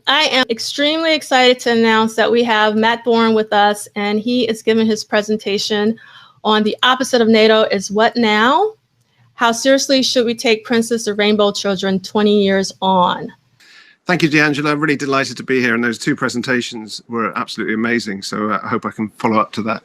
I am extremely excited to announce that we have Matt Thorne with us, and he is giving his presentation on the opposite of Nato is what now? How seriously should we take Princess of Rainbow Children 20 years on? Thank you, D'Angelo. I'm really delighted to be here, and those two presentations were absolutely amazing, so I hope I can follow up to that.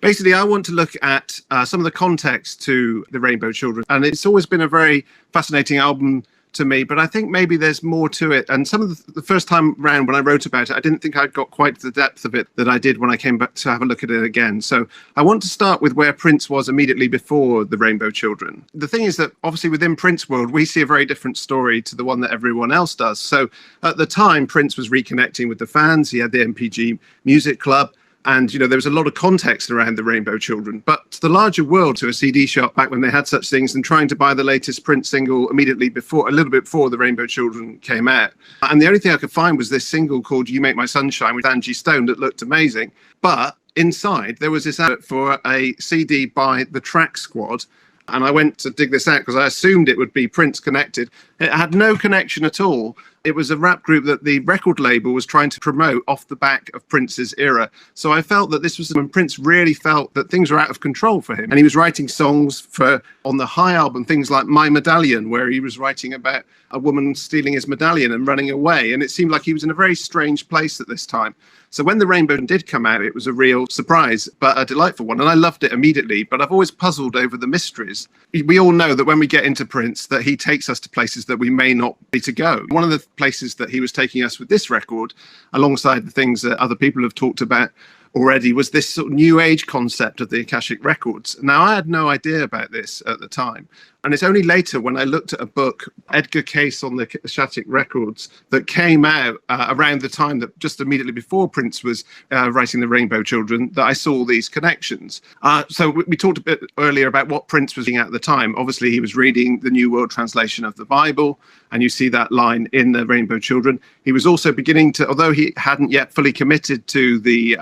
Basically, I want to look at some of the context to the Rainbow Children, and it's always been a very fascinating album to me, but I think maybe there's more to it. And some of the first time round when I wrote about it, I didn't think I'd got quite the depth of it that I did when I came back to have a look at it again. So I want to start with where Prince was immediately before the Rainbow Children. The thing is that obviously within Prince world, we see a very different story to the one that everyone else does. So at the time, Prince was reconnecting with the fans. He had the MPG Music Club. And, you know, there was a lot of context around the Rainbow Children. But to the larger world, to a CD shop back when they had such things, and trying to buy the latest Prince single immediately before, a little bit before the Rainbow Children came out. And the only thing I could find was this single called You Make My Sunshine with Angie Stone that looked amazing. But inside, there was this advert for a CD by the Track Squad. And I went to dig this out because I assumed it would be Prince connected. It had no connection at all. It was a rap group that the record label was trying to promote off the back of Prince's era. So I felt that this was when Prince really felt that things were out of control for him. And he was writing songs for, on the High album, things like My Medallion, where he was writing about a woman stealing his medallion and running away. And it seemed like he was in a very strange place at this time. So when the Rainbow did come out, it was a real surprise, but a delightful one. And I loved it immediately, but I've always puzzled over the mysteries. We all know that when we get into Prince, that he takes us to places that we may not be to go. One of the places that he was taking us with this record, alongside the things that other people have talked about already, was this sort of new age concept of the Akashic records. Now, I had no idea about this at the time. And it's only later when I looked at a book, Edgar Cayce on the Akashic records, that came out around the time that just immediately before Prince was writing the Rainbow Children, that I saw these connections. So we talked a bit earlier about what Prince was reading at the time. Obviously, he was reading the New World Translation of the Bible, and you see that line in the Rainbow Children. He was also beginning to, although he hadn't yet fully committed to the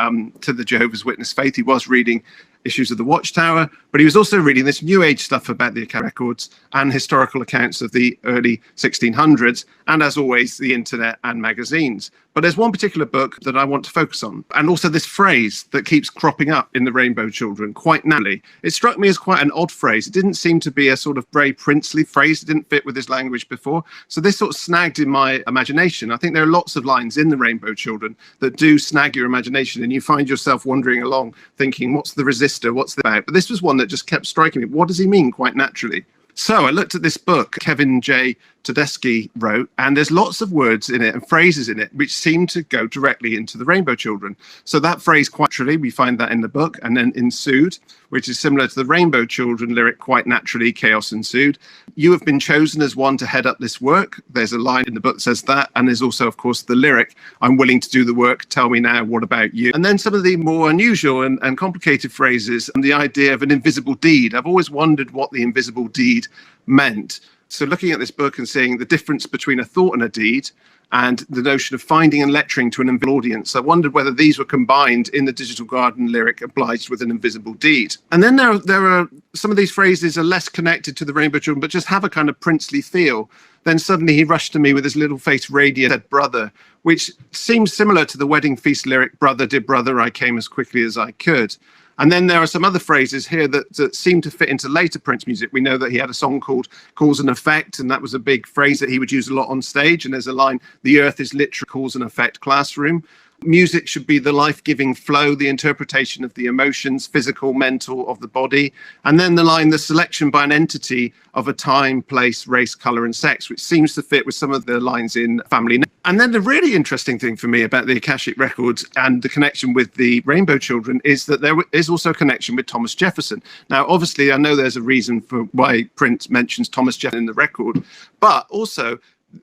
Jehovah's Witness faith, he was reading issues of the Watchtower, but he was also reading this new age stuff about the Akashic records and historical accounts of the early 1600s, and as always, the internet and magazines. But there's one particular book that I want to focus on, and also this phrase that keeps cropping up in the Rainbow Children quite naturally. It struck me as quite an odd phrase. It didn't seem to be a sort of very princely phrase. It didn't fit with his language before. So this sort of snagged in my imagination. I think there are lots of lines in the Rainbow Children that do snag your imagination, and you find yourself wandering along thinking, what's the resistor? What's the about? But this was one that just kept striking me. What does he mean quite naturally? So I looked at this book Kevin J. Tedeschi wrote, and there's lots of words in it and phrases in it which seem to go directly into the Rainbow Children. So that phrase, quite naturally, we find that in the book, and then ensued, which is similar to the Rainbow Children lyric, quite naturally, chaos ensued. You have been chosen as one to head up this work. There's a line in the book that says that, and there's also, of course, the lyric, I'm willing to do the work, tell me now, what about you? And then some of the more unusual and complicated phrases, and the idea of an invisible deed. I've always wondered what the invisible deed meant. So looking at this book and seeing the difference between a thought and a deed, and the notion of finding and lecturing to an invisible audience, I wondered whether these were combined in the Digital Garden lyric, obliged with an invisible deed. And then there are some of these phrases are less connected to the Rainbow Children, but just have a kind of princely feel. Then suddenly he rushed to me with his little face radiant, said, brother, which seems similar to the Wedding Feast lyric, brother, dear brother, I came as quickly as I could. And then there are some other phrases here that seem to fit into later Prince music. We know that he had a song called Cause and Effect, and that was a big phrase that he would use a lot on stage. And there's a line, the earth is literally cause and effect classroom. Music should be the life-giving flow, the interpretation of the emotions, physical, mental, of the body. And then the line, the selection by an entity of a time, place, race, color, and sex, which seems to fit with some of the lines in Family. And then the really interesting thing for me about the Akashic records and the connection with the Rainbow Children is that there is also a connection with Thomas Jefferson. Now, obviously, I know there's a reason for why Prince mentions Thomas Jefferson in the record, but also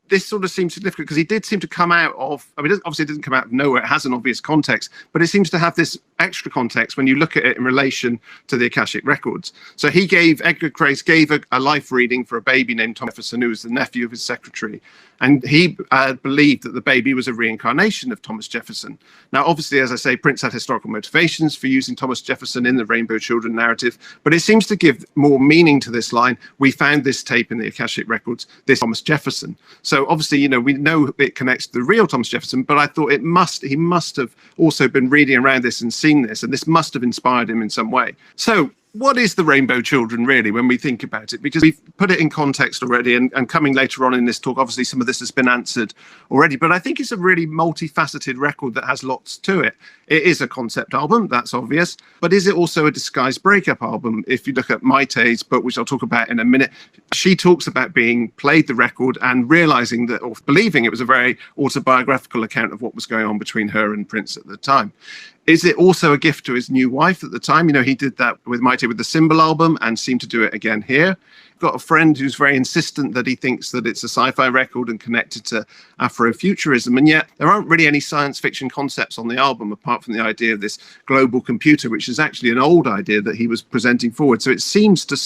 this sort of seems significant because he did seem to come out of, I mean, obviously it didn't come out of nowhere, it has an obvious context, but it seems to have this extra context when you look at it in relation to the Akashic records. So he gave, Edgar Cayce gave a life reading for a baby named Thomas Jefferson, who was the nephew of his secretary. And he believed that the baby was a reincarnation of Thomas Jefferson. Now, obviously, as I say, Prince had historical motivations for using Thomas Jefferson in the Rainbow Children narrative, but it seems to give more meaning to this line. We found this tape in the Akashic records, this Thomas Jefferson. So obviously, you know, we know it connects to the real Thomas Jefferson, but I thought he must have also been reading around this and seen this, and this must have inspired him in some way. So what is the Rainbow Children really when we think about it? Because we've put it in context already, and coming later on in this talk, obviously some of this has been answered already, but I think it's a really multifaceted record that has lots to it. It is a concept album, that's obvious, but is it also a disguised breakup album? If you look at Maite's book, which I'll talk about in a minute, she talks about being played the record and realizing that, or believing it was a very autobiographical account of what was going on between her and Prince at the time. Is it also a gift to his new wife at the time? You know, he did that with Maite with the Symbol album and seemed to do it again here. Got a friend who's very insistent that he thinks that it's a sci-fi record and connected to Afrofuturism, and yet there aren't really any science fiction concepts on the album apart from the idea of this global computer, which is actually an old idea that he was presenting forward. So it seems to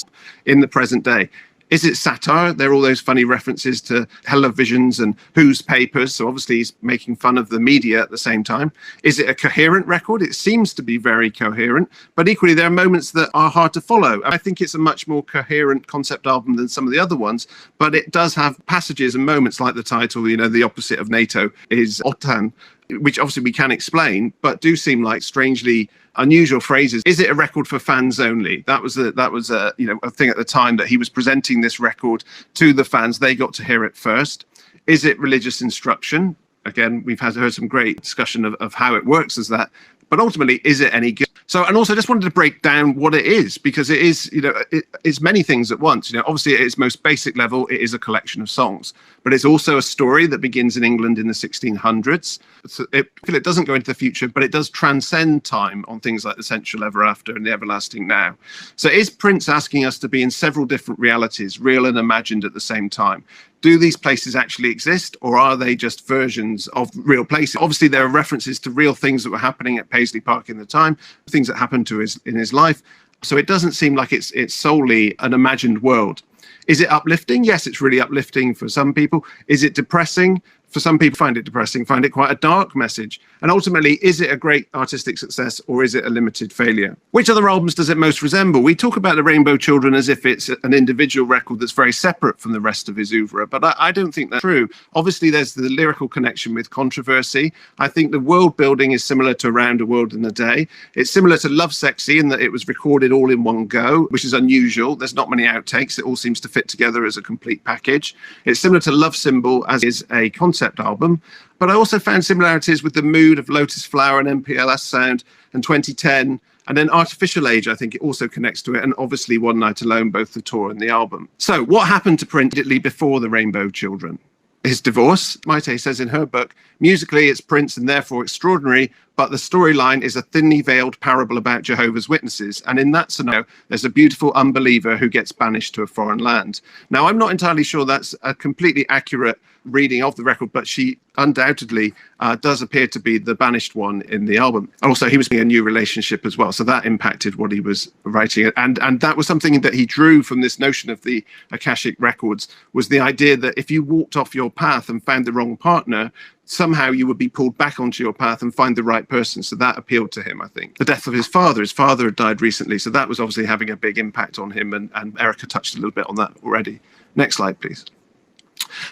in the present day. Is it satire? There are all those funny references to televisions and Who's papers. So obviously he's making fun of the media at the same time. Is it a coherent record? It seems to be very coherent, but equally there are moments that are hard to follow. I think it's a much more coherent concept album than some of the other ones, but it does have passages and moments like the title, you know, the opposite of Nato is Otan, which obviously we can explain, but do seem like strangely unusual phrases. Is it a record for fans only? That was a you know, a thing at the time, that he was presenting this record to the fans. They got to hear it first. Is it religious instruction? Again, we've heard some great discussion of how it works as that. But ultimately, is it any good? So, and also I just wanted to break down what it is, because it is, you know, it's many things at once. You know, obviously at its most basic level, it is a collection of songs, but it's also a story that begins in England in the 1600s. So it doesn't go into the future, but it does transcend time on things like the Central Ever After and the Everlasting Now. So is Prince asking us to be in several different realities, real and imagined at the same time? Do these places actually exist, or are they just versions of real places? Obviously, there are references to real things that were happening at Paisley Park in the time, things that happened to in his life. So it doesn't seem like it's solely an imagined world. Is it uplifting? Yes, it's really uplifting for some people. Is it depressing? For some people, find it depressing, find it quite a dark message. And ultimately, is it a great artistic success, or is it a limited failure? Which other albums does it most resemble? We talk about the Rainbow Children as if it's an individual record that's very separate from the rest of his oeuvre, but I don't think that's true. Obviously, there's the lyrical connection with Controversy. I think the world building is similar to Around a World in a Day. It's similar to Love Sexy in that it was recorded all in one go, which is unusual. There's not many outtakes. It all seems to fit together as a complete package. It's similar to Love Symbol, as is a concept album, but I also found similarities with the mood of Lotus Flower and MPLS Sound and 2010, and then Artificial Age. I think it also connects to it, and obviously One Night Alone, both the tour and the album. So what happened to Prince immediately before the Rainbow Children? His divorce. Maite says in her book, musically it's Prince and therefore extraordinary, but the storyline is a thinly veiled parable about Jehovah's Witnesses. And in that scenario, there's a beautiful unbeliever who gets banished to a foreign land. Now, I'm not entirely sure that's a completely accurate reading of the record, but she undoubtedly does appear to be the banished one in the album. Also, he was in a new relationship as well, so that impacted what he was writing. And that was something that he drew from this notion of the Akashic records, was the idea that if you walked off your path and found the wrong partner, somehow you would be pulled back onto your path and find the right person. So that appealed to him, I think. The death of his father had died recently, so that was obviously having a big impact on him, and Erica touched a little bit on that already. Next slide, please.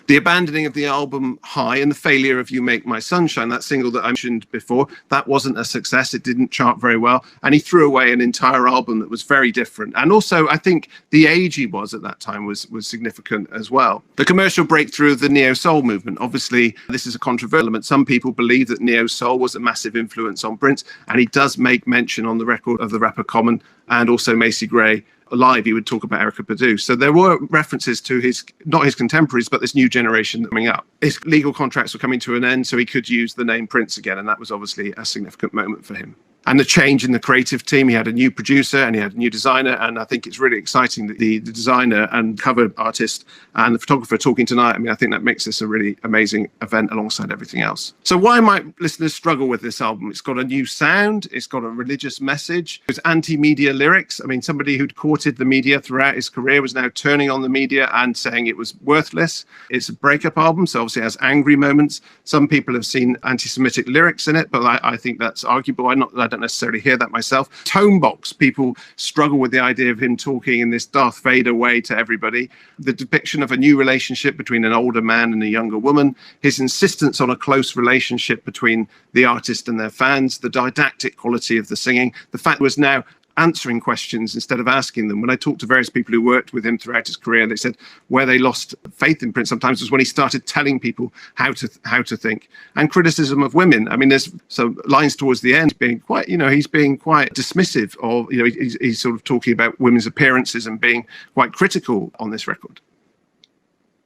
The abandoning of the album High and the failure of You Make My Sunshine, that single that I mentioned before, that wasn't a success. It didn't chart very well. And he threw away an entire album that was very different. And also, I think the age he was at that time was significant as well. The commercial breakthrough of the neo-soul movement. Obviously, this is a controversial element. Some people believe that neo-soul was a massive influence on Prince. And he does make mention on the record of the rapper Common and also Macy Gray. Live, he would talk about Erykah Badu. So there were references to not his contemporaries, but this new generation coming up. His legal contracts were coming to an end, so he could use the name Prince again, and that was obviously a significant moment for him. And the change in the creative team, he had a new producer and he had a new designer, and I think it's really exciting that the designer and cover artist and the photographer are talking tonight. I mean, I think that makes this a really amazing event alongside everything else. So why might listeners struggle with this album? It's got a new sound, it's got a religious message, it's anti-media lyrics. I mean, somebody who'd courted the media throughout his career was now turning on the media and saying it was worthless. It's a breakup album, so obviously it has angry moments. Some people have seen anti-Semitic lyrics in it, but I think that's arguable. I don't don't necessarily hear that myself. Tone box, people struggle with the idea of him talking in this Darth Vader way to everybody. The depiction of a new relationship between an older man and a younger woman, his insistence on a close relationship between the artist and their fans, the didactic quality of the singing, the fact was now answering questions instead of asking them. When I talked to various people who worked with him throughout his career, they said where they lost faith in Prince sometimes was when he started telling people how to think. And criticism of women. I mean, there's some lines towards the end being quite, he's being quite dismissive of, he's sort of talking about women's appearances and being quite critical on this record.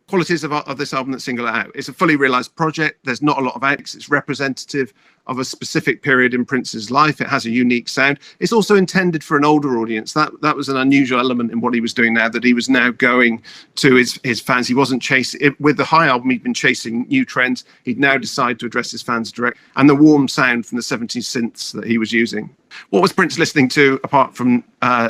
Qualities of this album that single it out. It's a fully realized project. There's not a lot of acts. It's representative of a specific period in Prince's life. It has a unique sound. It's also intended for an older audience. That was an unusual element in what he was doing now, that he was now going to his fans. He wasn't chasing, with the High album, he'd been chasing new trends. He'd now decided to address his fans direct, and the warm sound from the 70s synths that he was using. What was Prince listening to apart from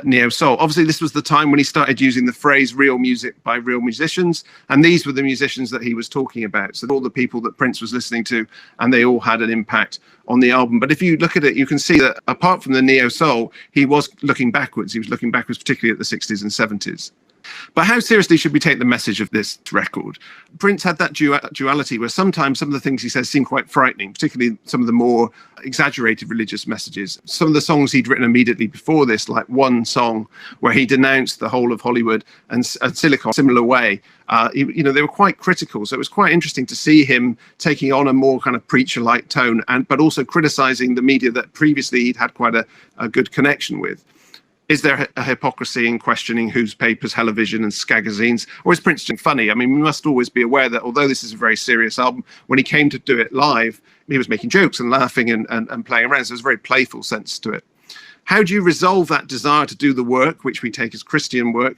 neo-soul? Obviously, this was the time when he started using the phrase real music by real musicians, and these were the musicians that he was talking about. So all the people that Prince was listening to, and they all had an impact on the album. But if you look at it, you can see that apart from the neo-soul, he was looking backwards. He was looking backwards, particularly at the 60s and 70s. But how seriously should we take the message of this record? Prince had that duality where sometimes some of the things he says seem quite frightening, particularly some of the more exaggerated religious messages. Some of the songs he'd written immediately before this, like one song where he denounced the whole of Hollywood and Silicon, similar way, they were quite critical. So it was quite interesting to see him taking on a more kind of preacher-like tone, but also criticizing the media that previously he'd had quite a good connection with. Is there a hypocrisy in questioning whose papers, television and skagazines, or is Prince just funny? I mean, we must always be aware that although this is a very serious album, when he came to do it live, he was making jokes and laughing and playing around. So there's a very playful sense to it. How do you resolve that desire to do the work, which we take as Christian work,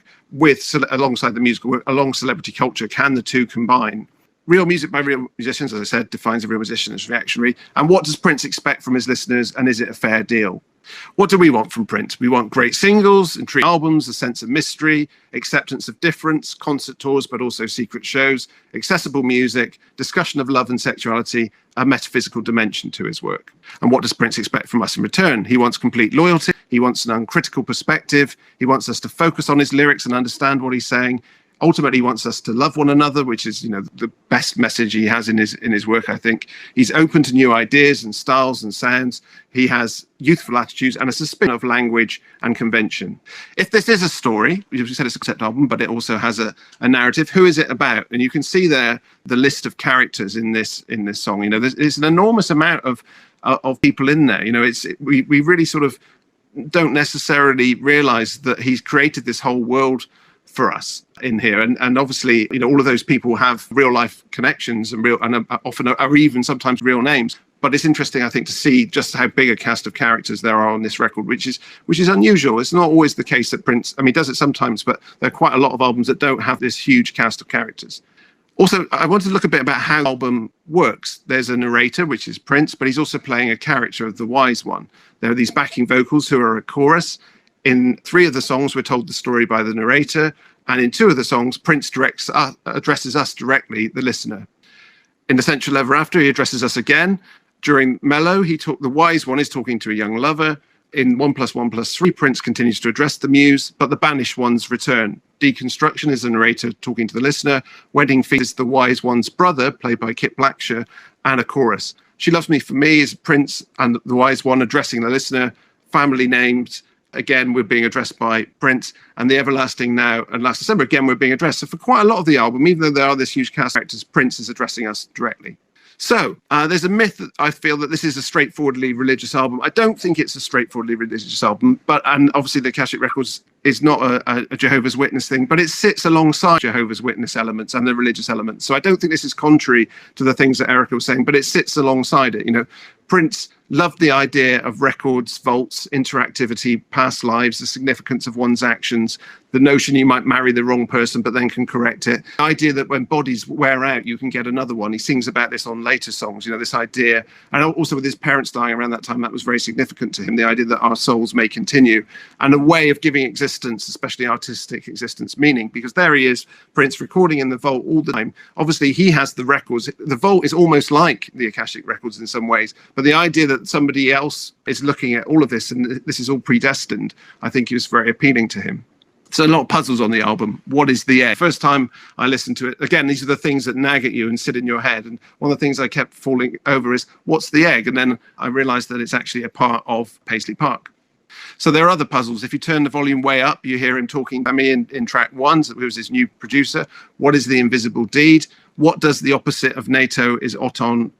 alongside the musical work, along celebrity culture? Can the two combine? Real music by real musicians, as I said, defines a real musician as reactionary. And what does Prince expect from his listeners, and is it a fair deal? What do we want from Prince? We want great singles, intriguing albums, a sense of mystery, acceptance of difference, concert tours, but also secret shows, accessible music, discussion of love and sexuality, a metaphysical dimension to his work. And what does Prince expect from us in return? He wants complete loyalty. He wants an uncritical perspective. He wants us to focus on his lyrics and understand what he's saying. Ultimately, he wants us to love one another, which is, the best message he has in his work, I think. He's open to new ideas and styles and sounds. He has youthful attitudes and a suspicion of language and convention. If this is a story, we said it's a concept album, but it also has a narrative. Who is it about? And you can see there the list of characters in this song. There's an enormous amount of people in there. We really sort of don't necessarily realize that he's created this whole world for us in here, and obviously all of those people have real life connections and often are even sometimes real names. But it's interesting, I think, to see just how big a cast of characters there are on this record, which is unusual. It's not always the case that Prince, he does it sometimes, but there are quite a lot of albums that don't have this huge cast of characters. Also, I wanted to look a bit about how the album works. There's a narrator, which is Prince, but he's also playing a character of the wise one. There are these backing vocals who are a chorus. In 3 of the songs, we're told the story by the narrator, and in 2 of the songs, Prince addresses us directly, the listener. In Essential Ever After, he addresses us again. During Mellow, the wise one is talking to a young lover. In 1plus1plus1is3, Prince continues to address the muse, but the banished ones return. Deconstruction is the narrator talking to the listener. Wedding Feast is the wise one's brother, played by Kit Blackshire, and a chorus. She Loves Me For Me is Prince and the wise one addressing the listener. Family names, again, we're being addressed by Prince, and The Everlasting Now and Last December, again, we're being addressed. So for quite a lot of the album, even though there are this huge cast of characters, Prince is addressing us directly. So there's a myth that I feel that this is a straightforwardly religious album. I don't think it's a straightforwardly religious album, and obviously the Akashic Records is not a Jehovah's Witness thing, but it sits alongside Jehovah's Witness elements and the religious elements. So I don't think this is contrary to the things that Erica was saying, but it sits alongside it. Prince loved the idea of records, vaults, interactivity, past lives, the significance of one's actions, the notion you might marry the wrong person but then can correct it. The idea that when bodies wear out, you can get another one. He sings about this on later songs, this idea. And also with his parents dying around that time, that was very significant to him, the idea that our souls may continue. And a way of giving existence existence, especially artistic existence, meaning? Because there he is, Prince, recording in the vault all the time. Obviously, he has the records. The vault is almost like the Akashic records in some ways, but the idea that somebody else is looking at all of this and this is all predestined, I think it was very appealing to him. So a lot of puzzles on the album. What is the egg? First time I listened to it, again, these are the things that nag at you and sit in your head. And one of the things I kept falling over is, what's the egg? And then I realized that it's actually a part of Paisley Park. So there are other puzzles. If you turn the volume way up, you hear him talking to me in track 1, so it was his new producer. What is the invisible deed? What does the opposite of NATO is auton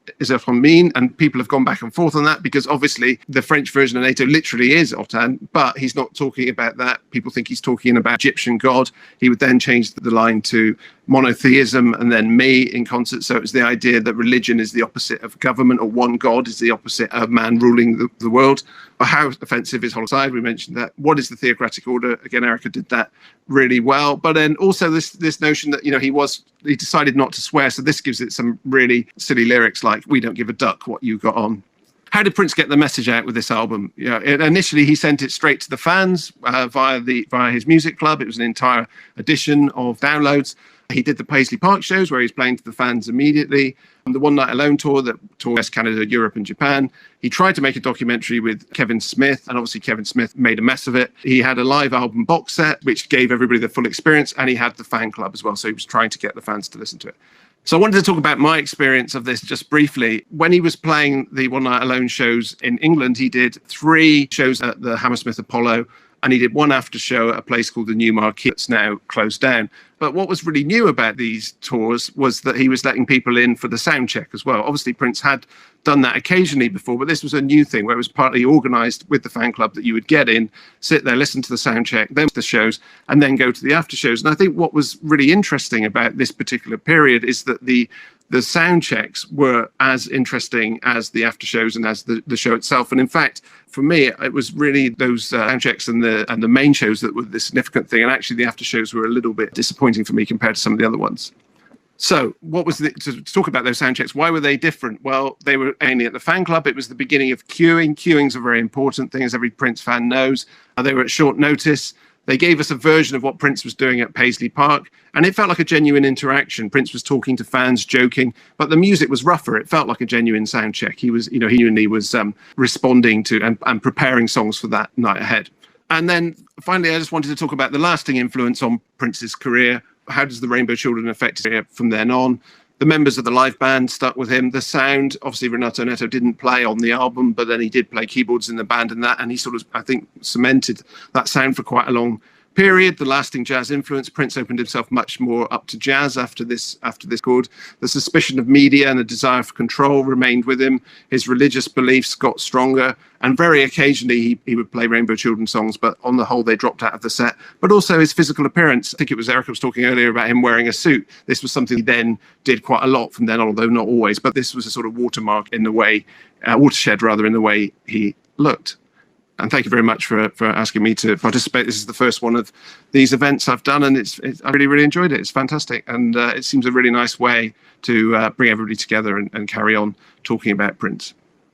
mean? And people have gone back and forth on that, because obviously the French version of NATO literally is auton, but he's not talking about that. People think he's talking about Egyptian god. He would then change the line to monotheism and then me in concert. So it was the idea that religion is the opposite of government, or one god is the opposite of man ruling the world. How offensive is holocide? We mentioned that. What is the theocratic order? Again, Erica did that really well. But then also this notion that, you know, he decided not to swear. So this gives it some really silly lyrics like, we don't give a duck what you got on. How did Prince get the message out with this album? You know, initially he sent it straight to the fans via his music club. It was an entire edition of downloads. He did the Paisley Park shows where he's playing to the fans immediately. The One Night Alone tour that toured West Canada, Europe and Japan. He tried to make a documentary with Kevin Smith, and obviously Kevin Smith made a mess of it. He had a live album box set, which gave everybody the full experience, and he had the fan club as well. So he was trying to get the fans to listen to it. So I wanted to talk about my experience of this just briefly. When he was playing the One Night Alone shows in England, he did 3 shows at the Hammersmith Apollo, and he did one after show at a place called the New Marquee that's now closed down. But what was really new about these tours was that he was letting people in for the sound check as well. Obviously, Prince had done that occasionally before, but this was a new thing where it was partly organised with the fan club that you would get in, sit there, listen to the sound check, then the shows, and then go to the after shows. And I think what was really interesting about this particular period is that the sound checks were as interesting as the after shows and as the show itself. And in fact, for me, it was really those sound checks and the main shows that were the significant thing. And actually, the after shows were a little bit disappointing for me compared to some of the other ones. So what was to talk about those sound checks? Why were they different? Well, they were mainly at the fan club. It was the beginning of queuing. Queuing's a very important thing, as every Prince fan knows. They were at short notice. They gave us a version of what Prince was doing at Paisley Park, and it felt like a genuine interaction. Prince was talking to fans, joking, but the music was rougher. It felt like a genuine sound check. He was, he genuinely was responding to and preparing songs for that night ahead. And then finally, I just wanted to talk about the lasting influence on Prince's career. How does the Rainbow Children affect his career from then on? The members of the live band stuck with him. The sound, obviously Renato Neto didn't play on the album, but then he did play keyboards in the band and he sort of, I think, cemented that sound for quite a long period. The lasting jazz influence. Prince opened himself much more up to jazz after this record. The suspicion of media and the desire for control remained with him. His religious beliefs got stronger, and very occasionally he would play Rainbow Children songs, but on the whole they dropped out of the set. But also his physical appearance. I think it was Erica was talking earlier about him wearing a suit. This was something he then did quite a lot from then on, although not always. But this was a sort of watershed in the way he looked. And thank you very much for asking me to participate. This is the first one of these events I've done, and I really, really enjoyed it. It's fantastic. And it seems a really nice way to bring everybody together and carry on talking about Prince.